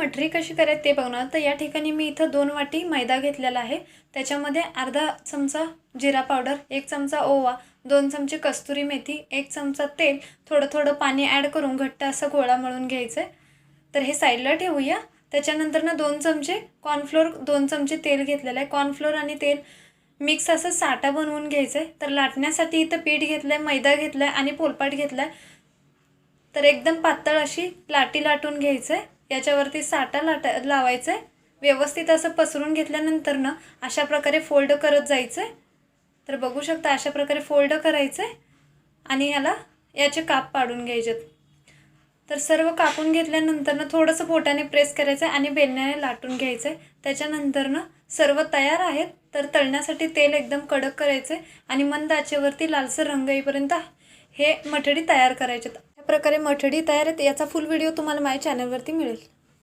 मठरी कशी करायची ते बघणार. तर या ठिकाणी मी इथं 2 वाटी मैदा घेतलेला आहे. त्याच्यामध्ये अर्धा चमचा जिरा पावडर, 1 चमचा ओवा, 2 चमचे कस्तुरी मेथी, 1 चमचा तेल, थोडं थोडं पाणी ॲड करून घट्ट असा गोळा मळून घ्यायचं आहे. तर हे साईडला ठेवूया. त्याच्यानंतर ना 2 चमचे कॉर्नफ्लोअर, 2 चमचे तेल घेतलेलं आहे. कॉर्नफ्लोअर आणि तेल मिक्स असं साठा बनवून घ्यायचं आहे. तर लाटण्यासाठी इथं पीठ घेतलं आहे, मैदा घेतला आहे आणि पोलपाट घेतला आहे. तर एकदम पातळ अशी लाटी लाटून घ्यायचं आहे. याच्यावरती साठा लावायचा आहे. व्यवस्थित असं पसरून घेतल्यानंतर ना अशा प्रकारे फोल्ड करत जायचं आहे. तर बघू शकता अशा प्रकारे फोल्ड करायचं आहे आणि याचे काप पाडून घ्यायचेत. तर सर्व कापून घेतल्यानंतर ना थोडंसं बोटाने प्रेस करायचं आहे आणि बेलण्याने लाटून घ्यायचं आहे. त्याच्यानंतर ना सर्व तयार आहेत. तर तळण्यासाठी तेल एकदम कडक करायचं आहे आणि मंद आचेवरती लालसर रंग येईपर्यंत हे मठडी तयार करायचे. त्या प्रकारे मठडी तयार आहेत. याचा फुल व्हिडिओ तुम्हाला माझ्या चॅनलवरती मिळेल.